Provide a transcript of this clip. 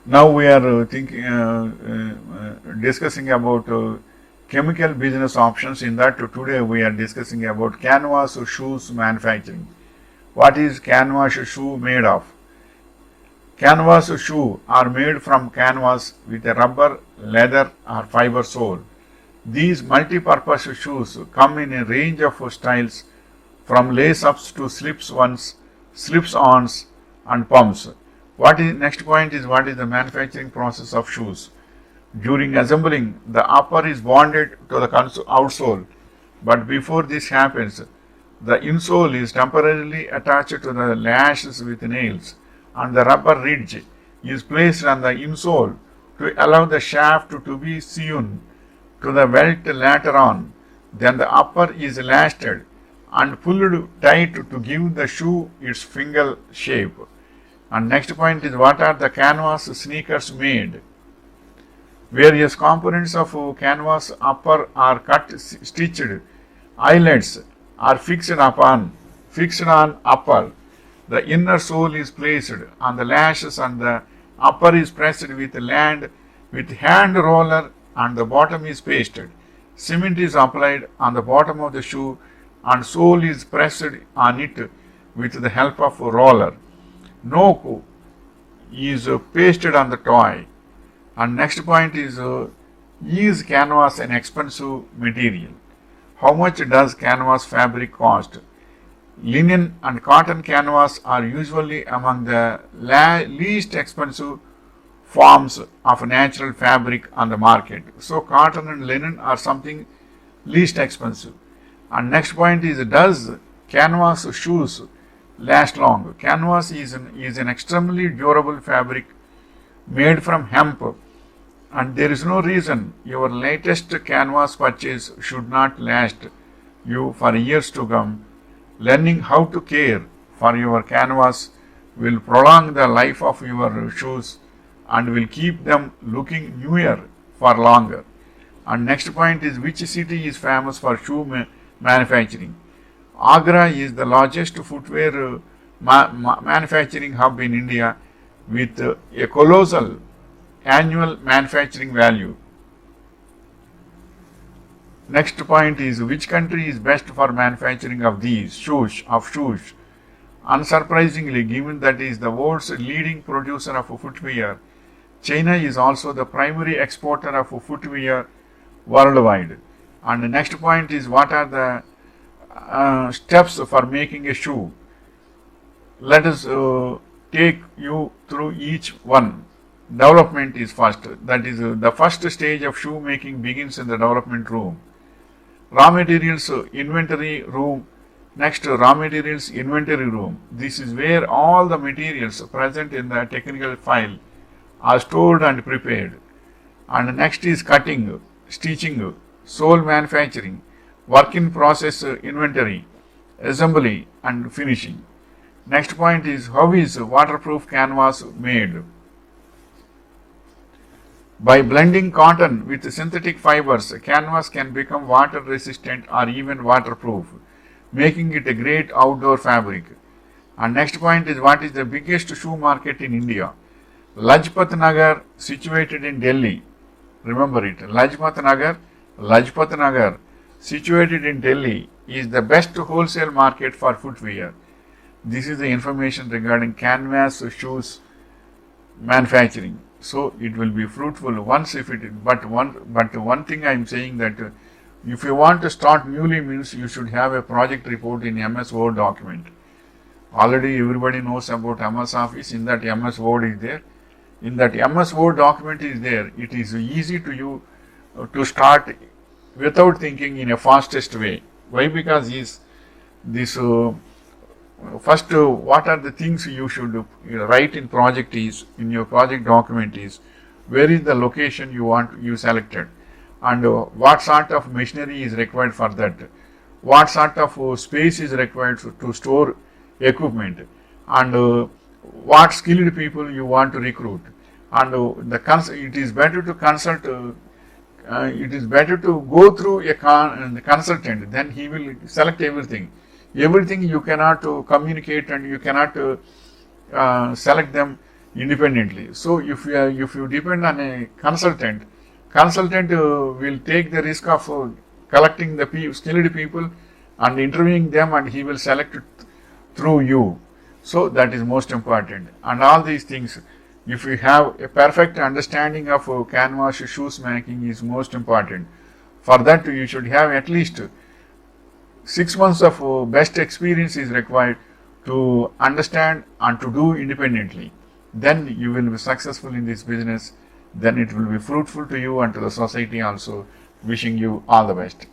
Now we are discussing about chemical business options. In that today we are discussing about canvas shoes manufacturing. What is canvas shoe made of? Canvas shoes are made from canvas with a rubber, leather or fiber sole. These multi-purpose shoes come in a range of styles from lace-ups to slip-ons and pumps. Next point is what is the manufacturing process of shoes. During assembling, the upper is bonded to the outsole, but before this happens, the insole is temporarily attached to the lashes with nails, and the rubber ridge is placed on the insole to allow the shaft to be sewn to the welt later on. Then the upper is lashed and pulled tight to give the shoe its finger shape. And next point is what are the canvas sneakers made? Various components of canvas upper are stitched. Eyelets are fixed on upper. The inner sole is placed on the lashes and the upper is pressed with hand roller and the bottom is pasted. Cement is applied on the bottom of the shoe and sole is pressed on it with the help of a roller. Noke is pasted on the toy. And next point is canvas an expensive material? How much does canvas fabric cost? Linen and cotton canvas are usually among the least expensive forms of natural fabric on the market. So cotton and linen are something least expensive. And next point is does canvas shoes last long? Canvas is an extremely durable fabric made from hemp, and there is no reason your latest canvas purchase should not last you for years to come. Learning how to care for your canvas will prolong the life of your shoes and will keep them looking newer for longer. And next point is which city is famous for shoe manufacturing? Agra is the largest footwear manufacturing hub in India with a colossal annual manufacturing value. Next point is which country is best for manufacturing of these shoes? Unsurprisingly, given that it is the world's leading producer of footwear, China is also the primary exporter of footwear worldwide. And the next point is what are the steps for making a shoe? Let us take you through each one. Development is first. That is the first stage of shoe making begins in the development room. Raw materials inventory room. Next, raw materials inventory room. This is where all the materials present in the technical file are stored and prepared. And next is cutting, stitching, sole manufacturing, work in process inventory, assembly and finishing. Next point is how is waterproof canvas made? By blending cotton with synthetic fibers, canvas can become water resistant or even waterproof, making it a great outdoor fabric. And next point is what is the biggest shoe market in India? Lajpat Nagar, situated in Delhi. Remember it. Lajpat Nagar, situated in Delhi, is the best wholesale market for footwear. This is the information regarding canvas shoes manufacturing. So it will be fruitful once if it. But one thing I am saying that if you want to start newly means you should have a project report in MS Word document. Already everybody knows about MS Office. In that MS Word is there. In that MS Word document is there. It is easy to you to start without thinking in a fastest way. Why? Because this first what are the things you should write in project is in your project document is where is the location you selected, and what sort of machinery is required for that, what sort of space is required to store equipment, and what skilled people you want to recruit, and it is better to consult. It is better to go through a consultant, then he will select everything. Everything you cannot communicate and you cannot select them independently. So if you depend on a consultant, will take the risk of collecting the skilled people and interviewing them, and he will select through you. So that is most important. And all these things, if you have a perfect understanding of canvas shoes making, is most important. For that, you should have at least 6 months of best experience is required to understand and to do independently. Then you will be successful in this business. Then it will be fruitful to you and to the society also. Wishing you all the best.